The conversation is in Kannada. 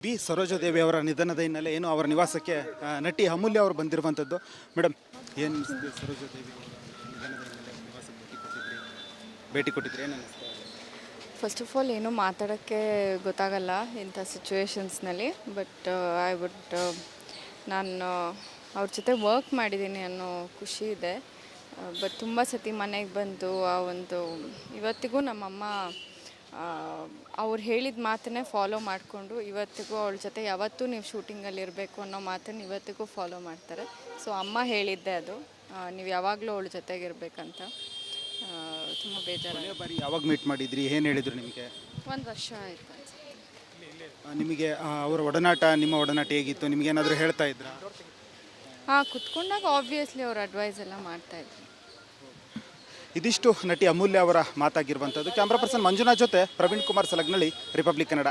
ಬಿ ಸರೋಜಾದೇವಿ ಅವರ ನಿಧನದ ಹಿನ್ನೆಲೆ ಏನು ಅವರ ನಿವಾಸಕ್ಕೆ ನಟಿ ಅಮೂಲ್ಯ ಅವರು ಬಂದಿರುವಂಥದ್ದು. ಮೇಡಮ್, ಏನು ಅನಿಸ್ತಿದೆ ಸರೋಜಾದೇವಿ ಅವರ ನಿಧನದ ಹಿನ್ನೆಲೆ ನಿವಾಸಕ್ಕೆ ಭೇಟಿ ಕೊಟ್ಟಿದ್ರಿ, ಏನು ಅನಿಸ್ತಾ ಇದೆ? ಫಸ್ಟ್ ಆಫ್ ಆಲ್ ಏನೂ ಮಾತಾಡೋಕ್ಕೆ ಗೊತ್ತಾಗಲ್ಲ ಇಂಥ ಸಿಚುವೇಶನ್ಸ್ನಲ್ಲಿ. ಬಟ್ ಐ ವುಡ್ ನಾನು ಅವ್ರ ಜೊತೆ ವರ್ಕ್ ಮಾಡಿದ್ದೀನಿ ಅನ್ನೋ ಖುಷಿ ಇದೆ. ಬಟ್ ತುಂಬ ಸತಿ ಮನೆಗೆ ಬಂದು ಆ ಒಂದು ಇವತ್ತಿಗೂ ನಮ್ಮಮ್ಮ ಅವ್ರು ಹೇಳಿದ ಮಾತನ್ನೇ ಫಾಲೋ ಮಾಡಿಕೊಂಡು ಇವತ್ತಿಗೂ ಅವಳ ಜೊತೆ ಯಾವತ್ತೂ ನೀವು ಶೂಟಿಂಗಲ್ಲಿ ಇರಬೇಕು ಅನ್ನೋ ಮಾತನ್ನು ಇವತ್ತಿಗೂ ಫಾಲೋ ಮಾಡ್ತಾರೆ. ಸೊ ಅಮ್ಮ ಹೇಳಿದ್ದೆ ಅದು, ನೀವು ಯಾವಾಗಲೂ ಅವಳ ಜೊತೆಗಿರ್ಬೇಕಂತ. ತುಂಬ ಬೇಜಾರು. ಕೊನೆಯ ಬಾರಿ ಯಾವಾಗ ಮೀಟ್ ಮಾಡಿದ್ರಿ, ಏನು ಹೇಳಿದರು ನಿಮಗೆ? 1 ವರ್ಷ ಆಯಿತು ಅನ್ಸುತ್ತೆ. ನಿಮಗೆ ಅವರ ಒಡನಾಟ, ನಿಮ್ಮ ಒಡನಾಟ ಹೇಗಿತ್ತು? ನಿಮಗೇನಾದರೂ ಹೇಳ್ತಾ ಇದ್ರಾ? ಕುತ್ಕೊಂಡಾಗ ಆಬ್ವಿಯಸ್ಲಿ ಅವ್ರ ಅಡ್ವೈಸ್ ಎಲ್ಲ ಮಾಡ್ತಾಯಿದ್ರು. ಇದಿಷ್ಟು ನಟಿ ಅಮೂಲ್ಯ ಅವರ ಮಾತಾಗಿರುವಂಥದ್ದು. ಕ್ಯಾಮ್ರಾ ಪರ್ಸನ್ ಮಂಜುನಾಥ್ ಜೊತೆ ಪ್ರವೀಣ್ ಕುಮಾರ್ ಸಲಗ್ನಳ್ಳಿ, ರಿಪಬ್ಲಿಕ್ ಕನ್ನಡ.